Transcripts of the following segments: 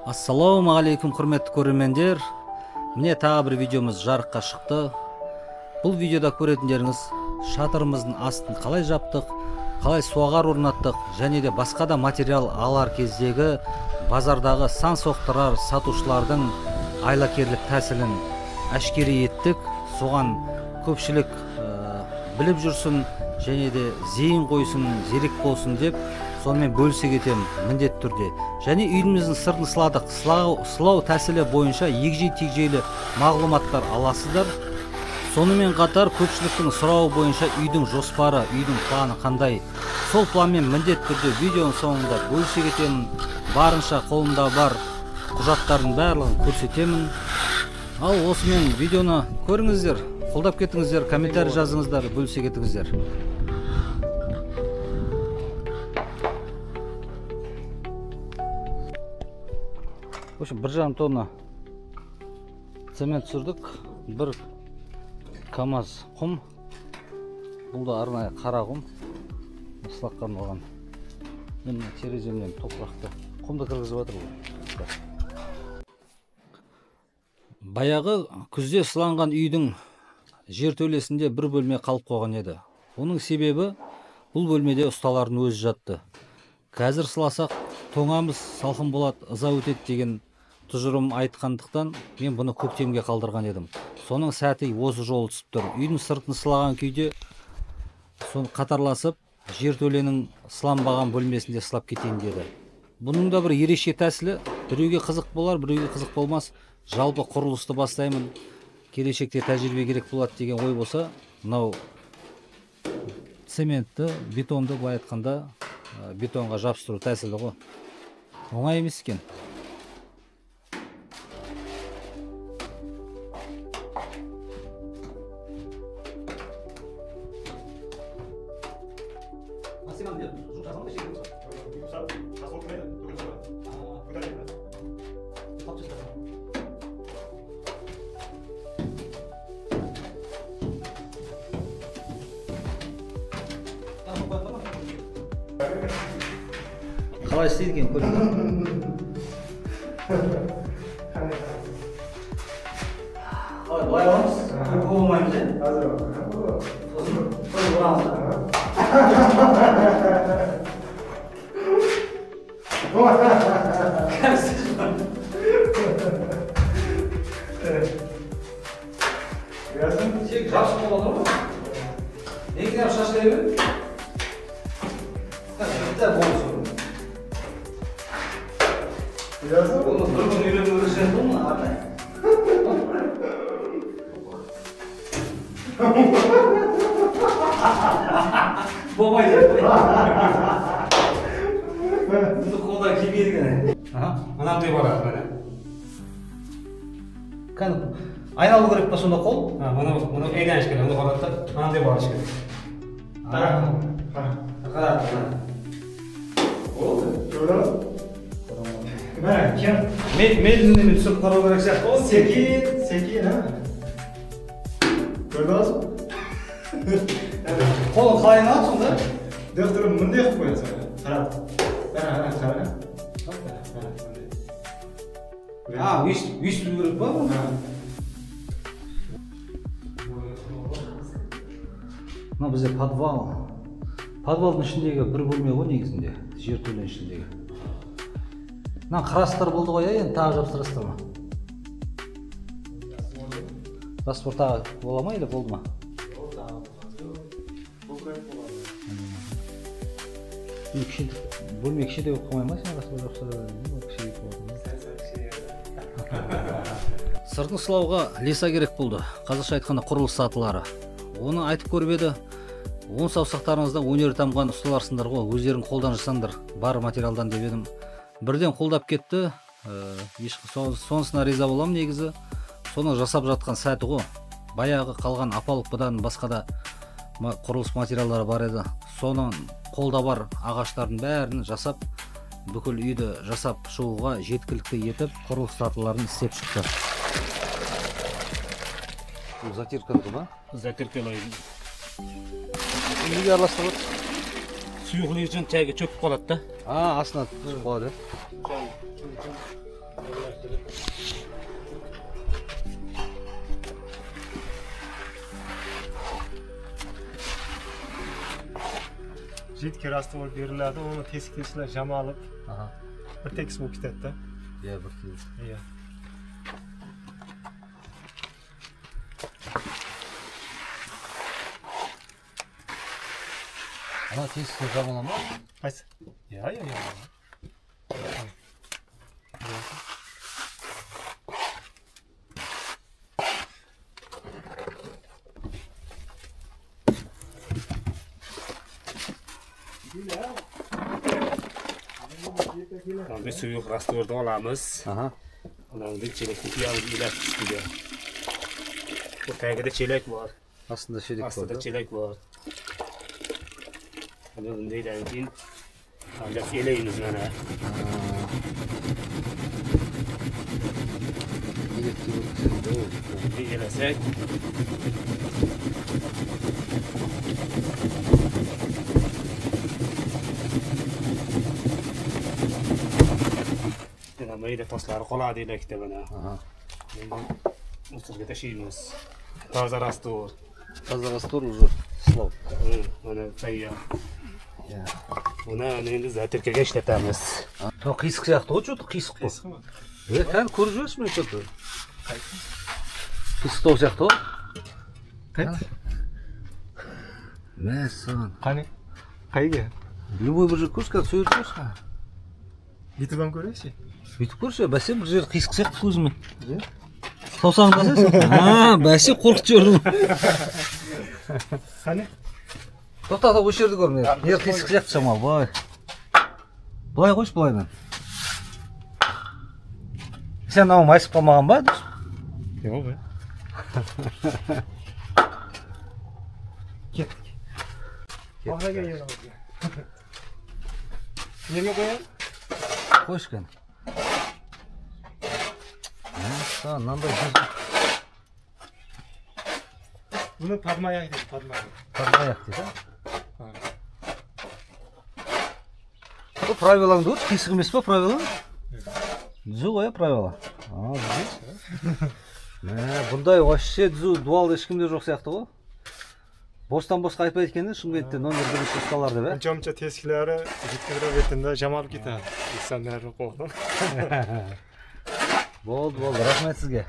Ассалаумағалейкум құрметті көрермендер. Міне тағы бір видеомыз жарыққа шықты. Бұл видеода көретіндеріңіз шатырымыздың астын қалай жаптық, қалай суағар орнаттық, және де басқа да материал алар кездегі базардағы сан соқтырар сатушылардың айлакерлік тәсілін әшкере еттік. Соған көпшілік біліп жүрсін және де зейін қойсын, зерек болсын деп сонымен бөлісе кетемін міндетті түрде. Және үйіміздің сыртын сыладық. Сылау тәсілі бойынша егжей-тегжейлі мағлұматтар аласыздар. Сонымен қатар көпшіліктің сұрауы бойынша үйдің жоспары, үйдің планы қандай, сол планмен міндетті түрде видеоның соңында бөлісе кетемін. Барынша қолымда бар құжаттардың барлығын көрсетемін. Ал осымен видеоны көріңіздер, қолдап кетіңіздер, комментарий жазыңыздар, бөлісе кетіңіздер. В общем, 1,5 тонна цемент түсірдік, 1 КАМАЗ құм. Бұл да арнайы қара құм, ысылаққа арналған. Мен тереземнен топырақты құмды кіргізіп жатыр. Баяғы күзде сыланған үйдің жертөлесінде бір бөлме қалып қойған еді. Оның себебі бұл бөлмеде ұсталардың өзі жатты. Қазір сыласақ тоңамыз, салқын болады, ыза өтеді деген тұжырым айтқандықтан мен бұны көктемге қалдырған едім. Соның сәті осы жолы түсіп тұр. Үйдің сыртын сылаған күйде соны қатарласып жертөленің сыланбаған бөлмесінде сылап кетейін деді. Бұның да бір ерекше тәсілі, біреуге қызық болар, біреуге қызық болмас. Жалпы құрылысты бастаймын, келешекте тәжірибе керек болады деген ой болса, мынау цементті, бетонды былай айтқанда бетонға жабыстыру тәсілі ғой. Оңай емес екен. Қалай істейді екен көріңіздер. Қалай былай аламыз? Көп болмаймыз, е? Қазір бар. Сосын бұрамыз. Тек жапсып болған ғой. Негізінен шаш керек. Біттер болсын. Оны бір күн үйреніп өресен бұл ма, арнай? Болмайды. Бұны қолда келмейді кәне. Анамдай барады. Кәне айналу керек па сонда қол? Мұны әйден ішкені, мұны барады, анамдай барады ішкені. Қарады. Болды? Көрді? Мейлінен түсіп қарау керек сияқты. Секен, көрді аласың? Қолын қалай алады сонда? Дәқтірін мұндай қып қоясың. Қарады. Қара. Үйістілу керек па? Мына бізде подвал. Подвалдың ішіндегі бір бөлме ғой негізінде, жертөленің ішіндегі. Мына қырастар болды ғой, енді тағы жапсырастыр ма? Раствор тағы бола ма, или болды ма? Бөлме кіші деп қоймай ма сен раствор жапсырады? Сыртын сылауға леса керек болды. Қазақша айтқанда құрылыс сатылары. Оны айтып көріп еді. 10 саусақтарыңызда өнері тамған ұсталарсыңдар ғой, өздерің қолдан жасаңдар бар материалдан деп едім. Бірден қолдап кетті. Сонысына риза болам негізі. Соны жасап жатқан сәті ғой. Баяғы қалған апалық бұдан басқа да құрылыс материалдары бар еді. Соның қолда бар ағаштардың бәрін жасап, бүкіл үйді жасап шығуға жеткілікті етіп, құрылыс сатыларын істеп шықты. Бұл затиркалды ма? Затиркалай. Неге араластырып? Suyuqlik uchun chayga cho'kib qoladi-da. Астына түсіп қалады. Жидкий раствор беріледі, оны тесік-тесілер жамалып, Aha. бір текс болып кетеді да. Ya bir kez. Иә. Ana teskisi jamalama. Қайсы? Иә. Biz suyuq rastvorda olamiz. Aha. Ularni chelakni quyamiz, elastikga. Bu tagida chelak bor. Aslında şeylik Aslida var. chelak bor. Ana bundaydan keyin alab elaymiz mana. Elektrik. Bir elasak. Mana mayda toslari qoladi elakda mana. Aha. Endi o'stirga tashlaymiz. Toza rastvor. Таза раствор уже слов. Mana tayyor. Ya. Buni endi zatirkaga ishlatamiz. To qiysiq сияқты ғой, что-то qiysiq қой. Kan ko'rib жүрсің что-то. Qiysiqdау сияқты ғой. Qayt. Мәссаған. Qani? Qayga? Любой бір жер көрші, қазір сөйлеп көрші. YouTube'dan ko'raychi. Бүйтіп көрші, бәсе бір жер қисық сияқты көзіме. Саусағын басасың? Бәсе қорқытып жібердің. Qani? Тоқтата, осы жерді көр, ер қисық сияқты шамалы, былай. Былай қойшы, былайдан. Сен мынау майысып қалмаған ба? Жоқ бе. Кеттік. Ағаға еламыз. Неге қоямын? Қойшы кән. Мынандай Бұны падмаяқ дейді, падмаяқ. Падмаяқ дейді. Бұл правилаңды өт, қисық емес па правилаң? Түзу ғой, правила. Бұндай вообще түзу дуал ешкімде жоқ сияқты ғой. Бостан босқа айтпайды екені, шын бетте номер бірінші ұсталар деп, ә? Uncha teskilari жеткізіп бетінде жамалып кетеді. İnsanlar qo'ydim. Болды, рахмет сізге.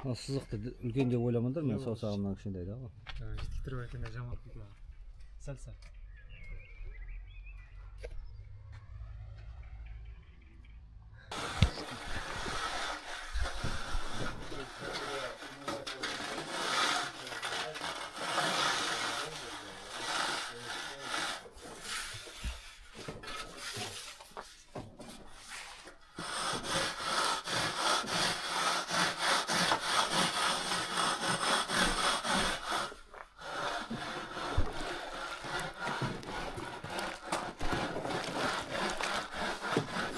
Сызықты үлкен деп ойламаңдар, мен саусағымнан кішкентайды ғой. Жеткізіп бетінде жамалып кетеді. Сәл.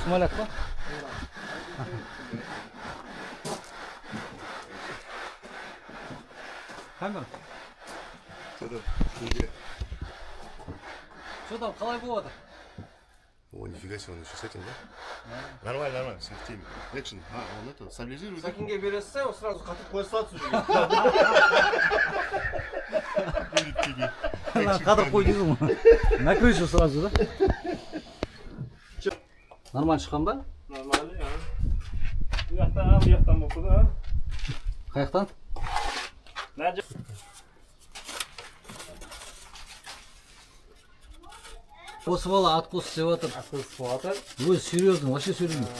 Смоляк па? Камера? Что там, қалай болады? О, нифига себе, он еще с этим, да? Нормально, с нефтями. Экшен, он это, стабилизирует. Сакинге бересіз, ол сразу қатып қоя салады сол Қадыр қой дейсің ғой. На крышу сразу, да? Нормально шыққан ба? Нормально, ja. Bu yaxtan bo'ldi, ha? Қаяқтан? Осы бала откос істеп жатыр. Ақыл суатыр. Өзі серьезный, вообще сөйлемейді.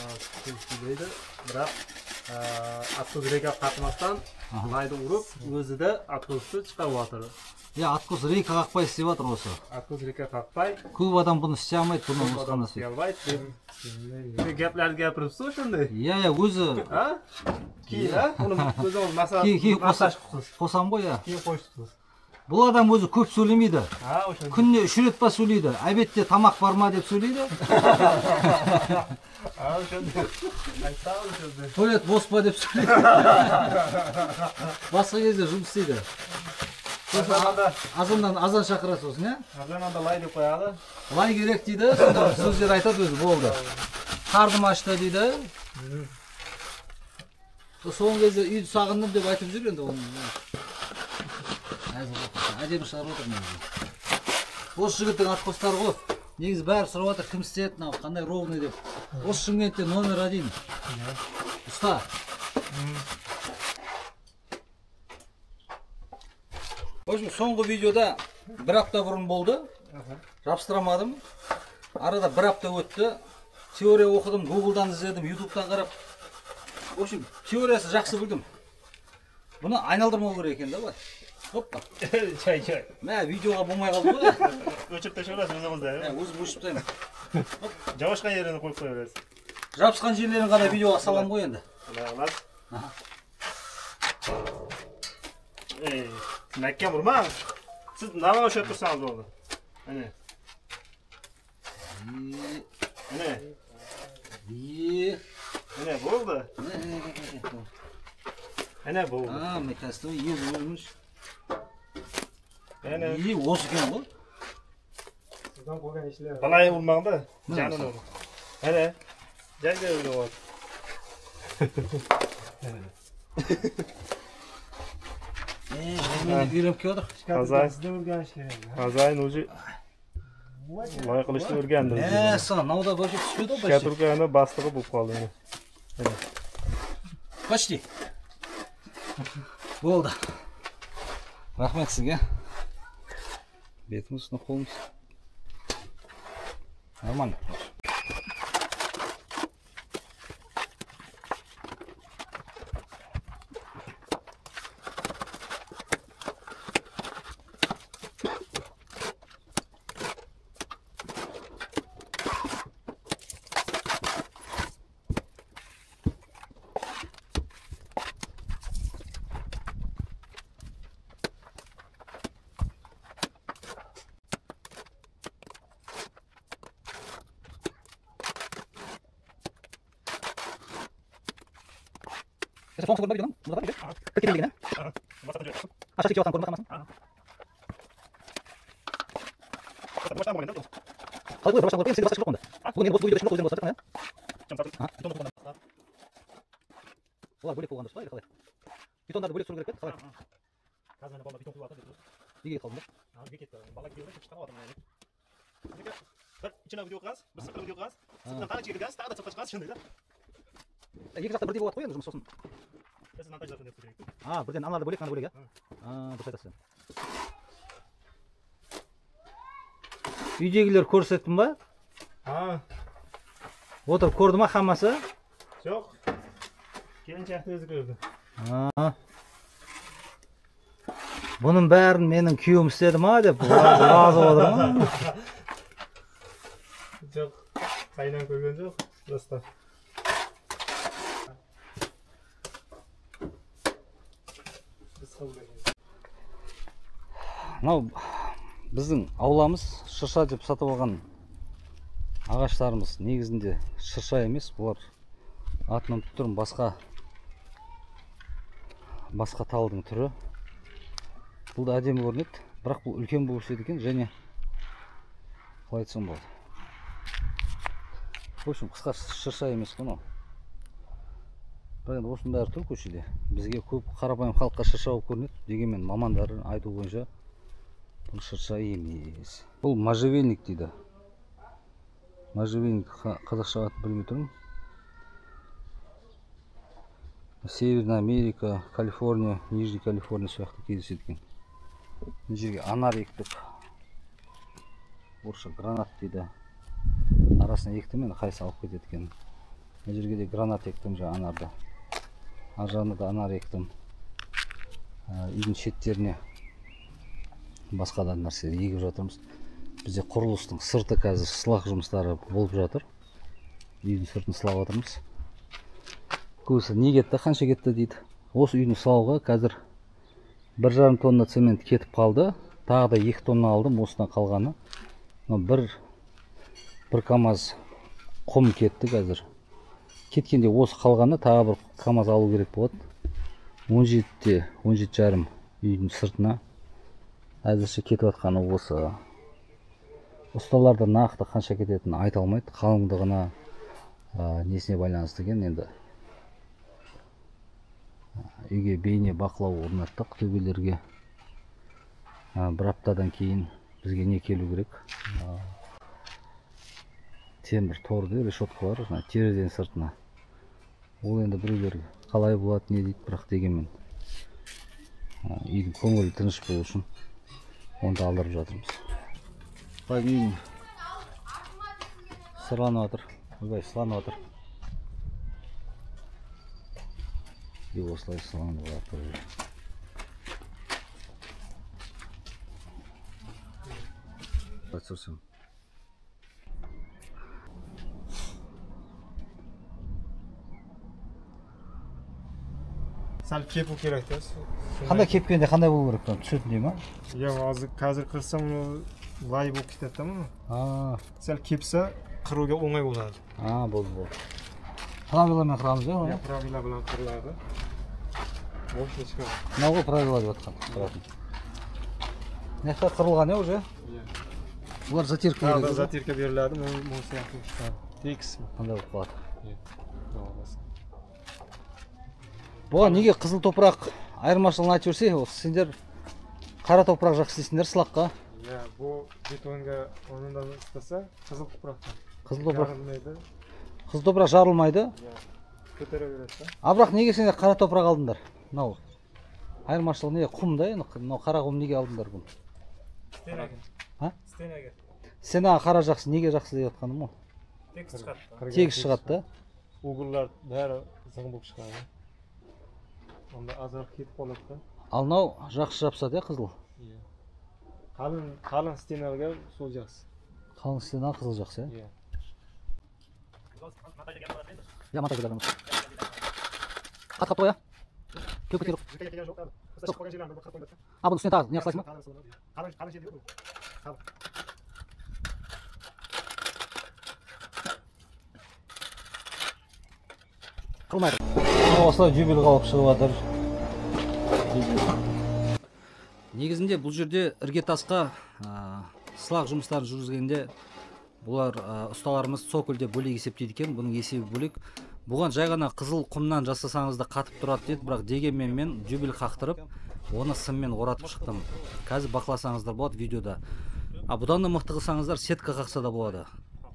Сөйлейді, бірақ откос рейкаға қатмастан лайды ұрып, өзі де откосты шығарып жатыр. Откос рейка қақпай істеп жатыр осы. Откос рейка қақпай. Көп адам бұны істей алмайды, бұны осыған істей алмайды. Гәплерді гәпіріп су сондай. Өзі. Кейін, оны өзіңіз масаж қосам ғой, кейін қойсыз. Бұл адам өзі көп сөйлемейді. Күніне 3 рет па сөйлейді. Обедте тамақ бар ма деп сөйлейді. Туалет бос па деп сөйлейді. Басқа кезде жұмыс істейді. азан шақырасыз сосын, иә? Азананда лай деп қояды. Лай керек дейді, сонда сөздер айтады өзі, болды. Қарным ашты дейді. Соңғы кезде үйді сағындым деп айтып жүр енді оны. Әдемі шығарып отыр негізі. Осы жігіттің атқостары ғой. Негізі бәрі сұрап отыр, кім істеді, қандай ровный деп. Осы Шымкентте номер 1. Ұста. В общем, соңғы видеода 1 апта бұрын болды. Жапсырамадым. Арада 1 апта өтті. Теория оқыдым, Google'дан іздедім, YouTube'дан қарап. В общем, теориясы жақсы білдім. Бұны айналдырмау керек екен да былай. Хоппа. Чай. Мә, видеоға болмай қалды ғой. Өшіріп те шығарасың өзіңізді. Өзім өшіп таймын. Жауашқан жеріне қойып қоя бересіз. Жабысқан жерлерін ғана видеоға салам ғой енді. Мәккен бұрмаңыз. Сіз наман өшіріп тұрсаңыз болды. Әне. Әне болды. Әне болды. Мен қазір езі өлміш. Әне. Осы екен ғой. Сіздан қойған ешілер. Балайы ұрмағында жанын ұрды. Әне. Жәнде өлі болады. Үйреніп кеп отыр. Азайын өзі лай қылышты өргенді. Саған науда бөжек түспеді ғой. Шатурканы бастығы болып қалды. Почти. Болды. Рахмет сізге. Бетіміз, қолымыз. Нормально. Соңғы көрінбі видеодан? Мұнда бар еді? Кіріп кеткен деген, Ашық кеп жатқан көрінбі қамасын? Қалай бұлай бұрашқан көріп, сізге басқа шығып қонды? Бүгін енді осы видеода шынық өздерін қосып жатқан, олар бөлек болған дұрыс па, қалай? Бетондарды бөлек сұру керек пе, қалай? Қазір мен балда бетон құйып жатыр деп тұрсыз. Неге қалдыңдар? Неге кетті? Бала келді, шығып жатыр. Bir içine video qaz, bir sırtına video qaz. Sırtına qara çekib qaz, tağda çıxqa çıxas şunday da. Екі жақта бірдей болады ғой енді жұмыс сосын. Biz montajlardan yapып керек. Бірден аналарды бөлек, мынаны бөлек, а? Дұрыс айтасың. Үйдегілер көрсеттім ба? Отыр, көрді ма хаммасы? Жоқ. Келіншекті өзі көрді. Бұның бәрін менің күйеуім істеді ма деп разы отыр ма? Жоқ, қайнан көрген жоқ, просто. Мынау біздің ауламыз, шырша деп сатып алған ағаштарымыз негізінде шырша емес, бұлар атынан тұтырым басқа талдың түрі. Бұл да әдемі көрінеді, бірақ бұл үлкен болушы екен, және қалай айтсам болады. В общем, қысқа шырша емес қой мынау. Бірақ енді осының бәрі тұр көшеде. Бізге көп қарапайым халыққа шырша болып көрінеді, дегенмен мамандардың айтуы бойынша бұл шырша емес. Бұл можжевельник дейді. Можжевельник қазақша атын білмей тұрмын. Северная Америка, Калифорния, Нижний Калифорния сияқты кездеседі екен. Мына жерге анар ектік. Орысша гранат дейді. Арасына ектім, мен қайсы алып кетеді екен. Мына жерге де гранат ектім, жаңа анарды. Ар жағына да анар ектім. Үйдің шеттеріне басқа да нәрселер егіп жатырмыз. Бізде құрылыстың сырты қазір сылақ жұмыстары болып жатыр. Үйдің сыртын сылап отырмыз. Көбісі не кетті, қанша кетті дейді. Осы үйдің сылауға қазір 1,5 тонна цемент кетіп қалды. Тағы да 2 тонна алдым, осыдан қалғаны. Бір камаз құм кетті қазір. Кеткенде осы қалғаны тағы бір камаз алу керек болады. 17,5 үйдің сыртына әзірше кетіп жатқаны осы. Ұсталарда нақты қанша кететінін айта алмайды. Қалыңдығына несіне байланысты екен. Енді үйге бейне бақылау орнаттық төбелерге. Бір аптадан кейін бізге не келу керек? Темір торды решеткалар терезенің сыртына. Ол енді біреулер қалай болады, не дейді, бірақ дегенмен үйдің көңілі тыныш болу үшін онда алдырып жатырмыз. Үйдің сырланып жатыр. Ойбай, сыланып жатыр. Үй осылай сыланып жатыр. Açırsın. Сәл кепу керек та. Қандай кепкенде қандай болу керек? Түсетін дей ма? Қазір қырсам лай болып кетеді да мұны. Сәл кепсе қыруға оңай болады. Болды. Правиламен қырамыз ба? Правила білен қырылады. Мощный шығады. Мынау ғой правила деп жатқан. Нехта қырылған уже? Бұлар затирка береді. Да, затирка беріледі. Бұл сияқты текс. Қандай болып қалады? Бұған неге қызыл топырақ айырмашылығын айтып жүрсе, сендер қара топырақ жақсы дейсіңдер сылаққа? Бұл бетонға онында ұстаса қызыл топырақтан. Қызыл топырақ жарылмайды? Көтере береді. Бірақ неге сендер қара топырақ алдыңдар? Мынау айырмашылығы неге? Құм да, мынау қара құм неге алдыңдар бұны? Стенеге. Сен қара жақсы, неге жақсы деп жатқаным ғой? Тегіс шығады да? Уғырлар бәрі зың болып шығады. Онда азырақ кетіп қалады да. Ал мынау жақсы жапсады, қызыл? Қалың стенаға сол жақсы. Қалың стена қызыл жақсы, иә? Монтаж еделіміз. Қат қой, Көп көтеріп. Бұны үстіне тағы, не ақсылайсың ма? Қылмайды. Осылай жүйбел қалып шығып жатыр. Негізінде бұл жерде іргетасқа сылақ жұмыстарын жүргізгенде бұлар ұсталарымыз цокольде бөлек есептейді екен. Бұның есебі бөлек. Бұған жай ғана қызыл құмнан жасасаңыз да қатып тұрады деді, бірақ дегенмен мен жүйбел қақтырып, оны сыммен оратып шықтым. Қазір бақыласаңыздар болады видеода. Бұдан да мықты қылсаңыздар сетка қақса да болады.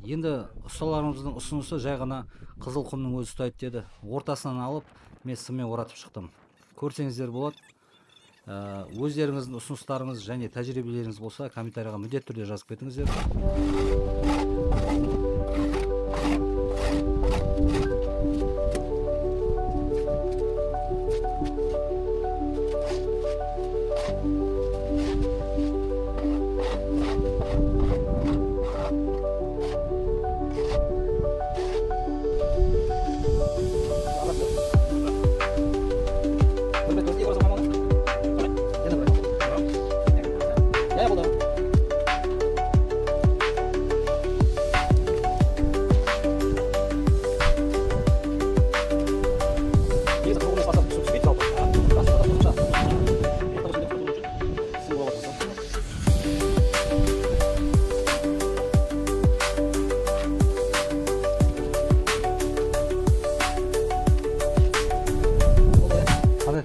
Енді ұсталарымыздың ұсынысы жай ғана қызыл құмның өзі ұстайды деді. Ортасынан алып, мен сыммен оратып шықтым. Көрсеңіздер болады. Өздеріңіздің ұсыныстарыңыз және тәжірибелеріңіз болса, комментарияға міндетті түрде жазып кетіңіздер.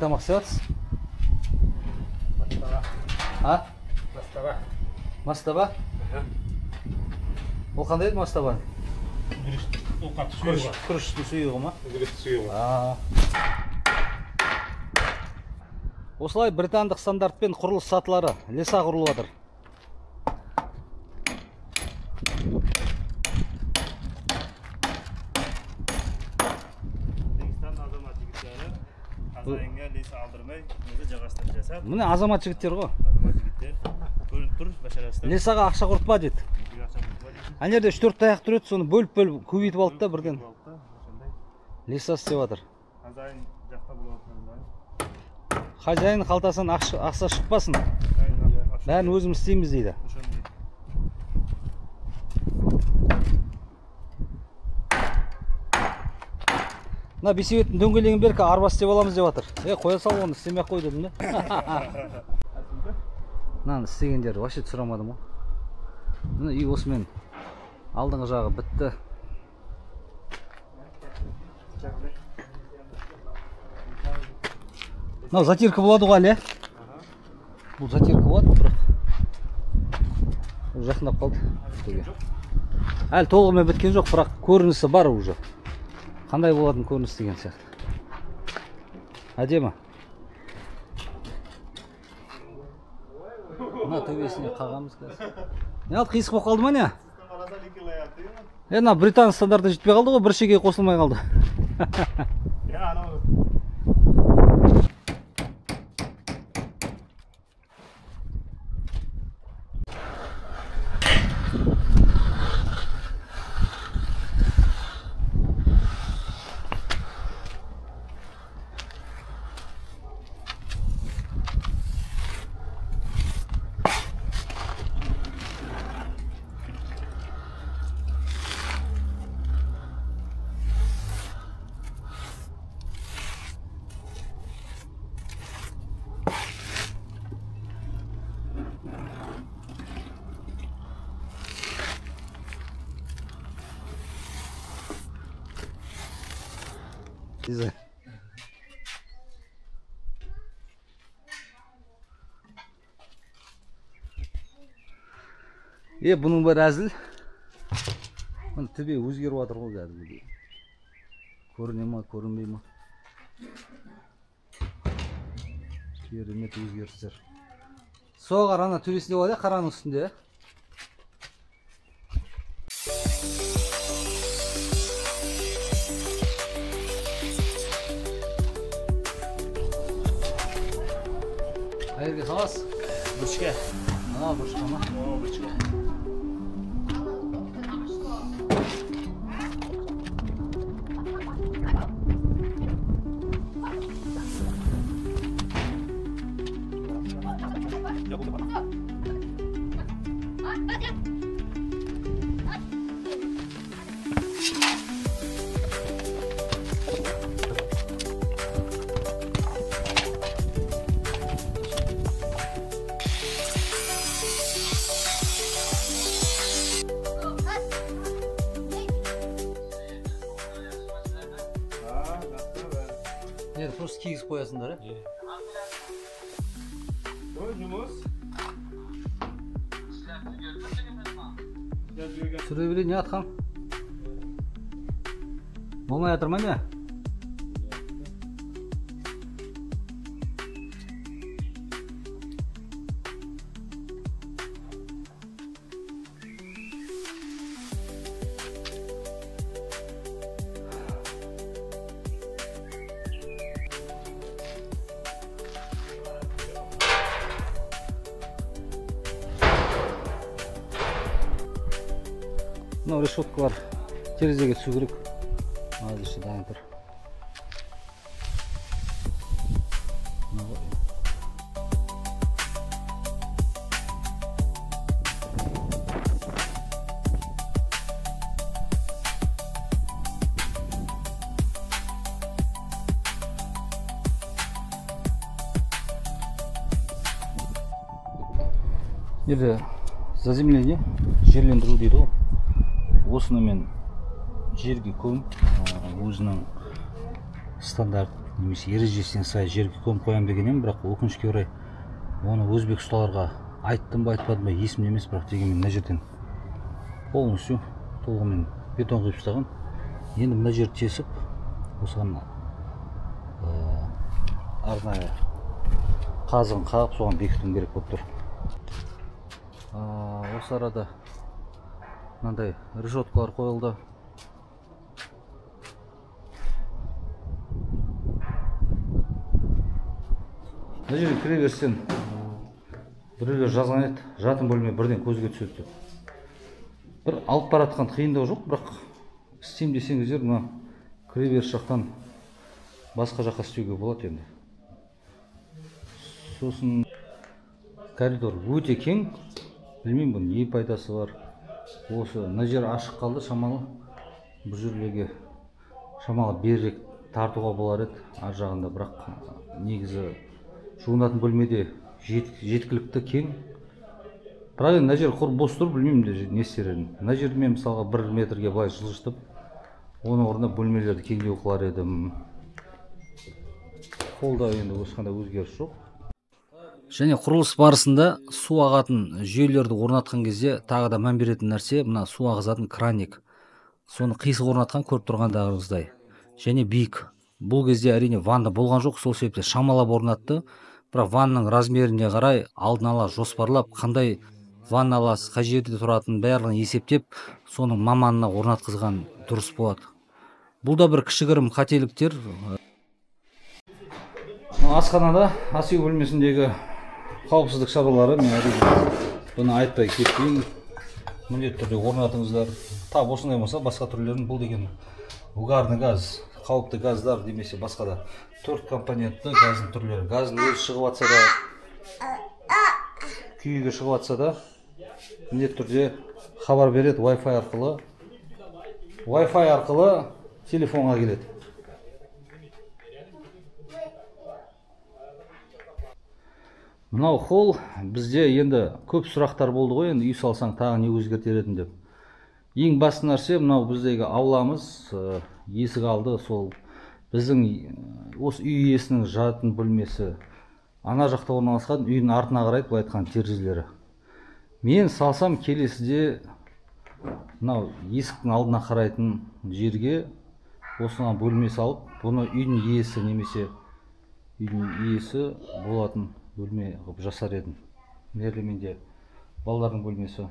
Тамақ істеватсыз? Мастаба? Ол қандай еді мастаба? Күріштің сұйығы ма? Күріштің сұйығы. Осылай британдық стандартпен құрылыс сатылары леса құрылып жатыр. Міне азамат жігіттер ғой. Лесаға ақша құртпа деді. Әнерде 3-4 таяқ тұреді, соны бөліп-бөліп көбейтіп алды да бірден. Леса істеп жатыр. Хозяин қалтасынан ақша шықпасын. Бәрін өзіміз істейміз дейді. Мына бесебеттің дөңгелегін беріп арба істеп аламыз деп жатыр. Қоя сал оны, істемей ақ қой дедім де. мынаны істеген жері вообще сұрамадым ғой. Мына үй осымен алдыңғы жағы бітті. Мынау затирка болады ғой әлі. Бұл затирка болады, бірақ жақындап қалды. Әлі толығымен біткен жоқ, бірақ көрінісі бар уже. Қандай болатын көрініс деген сияқты. Әдемі. Мына төбесіне қағамыз қазір. Не алды, қисық болып қалды ма не? Мына британ стандарты жетпей қалды ғой, бір шеге қосылмай қалды. Güzel. Bunun bir әзіл. Төбе өзгеріп жатыр ғой кәдімгідей. Көріне ма, көрінбей ма? Керемет өзгерістер. Соғар ана төбесінде болады, қараның үстінде. Hayırlı halas. Burçka. Aa, burçka mı? O burçka. Evet, просто kiyik koyasınlar. Sürebilir ne atkan? Olmaya yatırma ne? Мынау решеткалар терезеге түсу керек. Азыр іші дайын тұр. Енді заземление, жерлендіру дейді ғой. Осыны мен жерге көм, өзінің стандарт немесе ережесіне сай жерге көм қоям дегенем, бірақ өкінішке орай оны өзбек ұсталарға айттым ба айтпадым ба есімде емес, бірақ дегенмен мына жерден полностью толығымен бетон құйып тастаған. Енді мына жерді тесіп, осыған арнайы қазығын қағып соған бекітуім керек болып тұр. Осы арада мынандай решеткалар қойылды. Мына жерге кіре берсең біреулер жазған еді, жатын бөлме бірден көзге түседі деп. Бір алып баратқан қиындығы жоқ, бірақ істеймін десеңіздер, мына кіре беріс жақтан басқа жаққа істеуге болады енді. Сосын коридор өте кең. Білмеймін, бұның не пайдасы бар. Осы мына жер ашық қалды, шамалы бұл жерлерге шамалы берірек тартуға болар еді ар жағында, бірақ негізі жуынатын бөлмеде жеткілікті кең. бірақ енді мына жер құр бос тұр, білмеймін не істер едім. Мына жерді мен мысалға 1 метрге былай жылжытып, оның орнына бөлмелерді кеңдеу қылар едім. Қолда енді ешқандай өзгеріс жоқ. Және құрылыс барысында су ағатын жүйелерді орнатқан кезде тағы да мән беретін нәрсе мына су ағызатын краник. Соны қисық орнатқан көріп тұрғандағыңыздай. Және биік. Бұл кезде әрине ванна болған жоқ, сол себепті шамалап орнатты. Бірақ ваннаның размеріне қарай алдын ала жоспарлап, қандай ванна аласыз, қай жерде тұратынын барлығын есептеп, соның маманына орнатқызған дұрыс болады. Бұл да бір кішігірім қателіктер. Асханада, ас үй бөлмесіндегі қауіпсіздік шаралары, мен әрине бұны айтпай кетпейін. Міндетті түрде орнатыңыздар. Тап осындай болса, басқа түрлерін бұл деген угарный газ, қауіпті газдар демесе басқа да 4 компонентті газдың түрлері. Газдың өзі шығып атса да, күйігі шығып атса да, міндетті түрде хабар береді Wi-Fi арқылы. Wi-Fi арқылы телефонға келеді. Мынау холл бізде енді көп сұрақтар болды ғой, енді үй салсаң тағы не өзгертер едің деп. Ең басты нәрсе мынау біздегі ауламыз, есік алды, сол біздің осы үй иесінің жатын бөлмесі ана жақта орналасқан, үйдің артына қарайды, былай айтқан терезелері. Мен салсам келесіде мынау есіктің алдына қарайтын жерге осыған бөлме салып, бұны үйдің иесі немесе үйдің иесі болатын бөлме қылып жасар едім. Менде балалардың бөлмесі.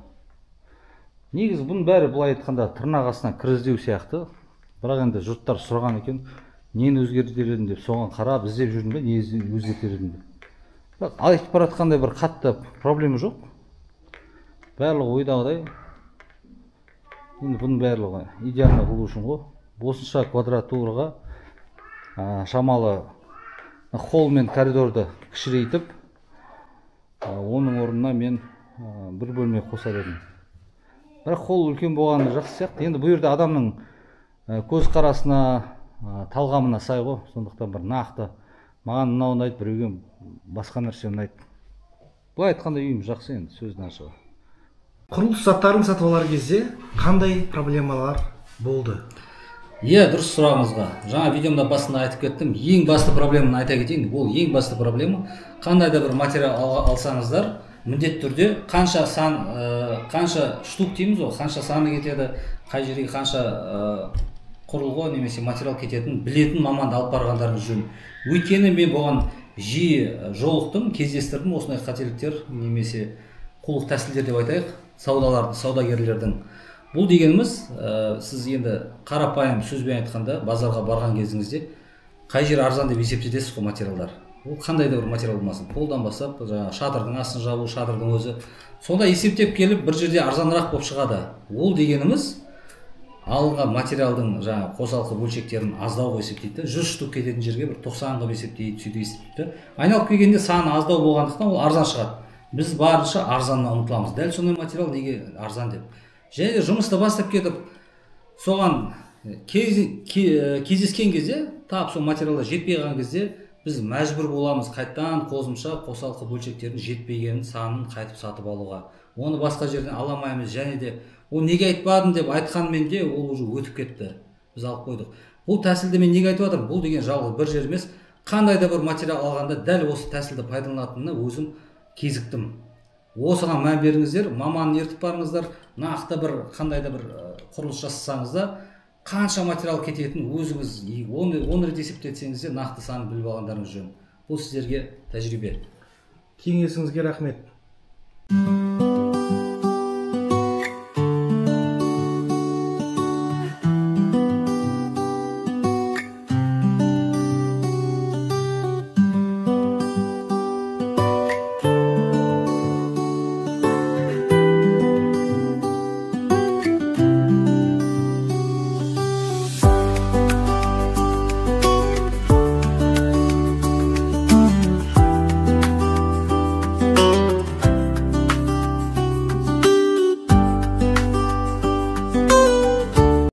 Негізі бұның бәрі былай айтқанда тырнақ астынан кіріздеу сияқты. Бірақ енді жұрттар сұраған екен, нені өзгертер едім деп, соған қарап іздеп жүрдім бе, не өзгертер едім деп. Бірақ айтып баратқандай бір қатты проблема жоқ. Барлығы ойдағыдай. Енді бұның барлығы идеально қылу үшін ғой. Осынша квадратураға шамалы холл мен коридорды кішірейтіп, оның орнына мен бір бөлме қосар едім. Бірақ холл үлкен болғаны жақсы сияқты. Енді бұл жерде адамның көзқарасына, талғамына сай ғой. Сондықтан бір нақты. Маған мынау ұнайды, біреуге басқа нәрсе ұнайды. Былай айтқанда үйім жақсы енді, сөздің ашығы. Құрылыс заттарын сатып алар кезде қандай проблемалар болды? Дұрыс сұрағыңызға. Жаңа видеомда басында айтып кеттім. Ең басты проблеманы айта кетейін. Бұл ең басты проблема. Қандай да бір материал алсаңыздар, міндетті түрде қанша штук дейміз ғой, қанша саны кетеді, қай жерге қанша құрылғы немесе материал кететінін білетін маманды алып барғандарыңыз жөн. Өйткені мен бұған жиі жолықтым, кездестірдім осындай қателіктер немесе қулық тәсілдер деп айтайық, саудагерлердің. Бұл дегеніміз, сіз енді қарапайым сөзбен айтқанда базарға барған кезіңізде қай жер арзан деп есептетесіз ғой материалдар. Ол қандай да бір материал болмасын, полдан бастап, шатырдың астын жабу, шатырдың өзі. Сонда есептеп келіп бір жерде арзанырақ болып шығады. Ол дегеніміз алынған материалдың қосалқы бөлшектерін аздау қылып есептейді. 100 штук кететін жерге бір 90 қылып есептейді, сөйтіп есептейді. Айналып келгенде саны аздау болғандықтан ол арзан шығады. Біз барынша арзанына ұмтыламыз. Дәл сондай материал неге арзан деп. Және де жұмысты бастап кетіп, соған кездескен кезде, тап сол материалдар жетпей қалған кезде, біз мәжбүр боламыз қайттан қосымша қосалқы бөлшектердің жетпеген санын қайтып сатып алуға. Оны басқа жерден аламаймыз, және де ол неге айтпадың деп айтқанмен де ол уже өтіп кетті. Біз алып қойдық. Бұл тәсілді мен неге айтып жатырмын? Бұл деген жалғыз бір жер емес. Қандай да бір материал алғанда дәл осы тәсілді пайдаланатынына өзім кезіктім. Осыған мән беріңіздер, маманын ертіп барыңыздар, нақты бір қандай да бір құрылыс жасасаңызда қанша материал кететінін өзіңіз 10 рет есептетсеңіз де нақты санын біліп алғандарыңыз жөн. Бұл сіздерге тәжірибе. Кеңесіңізге рахмет.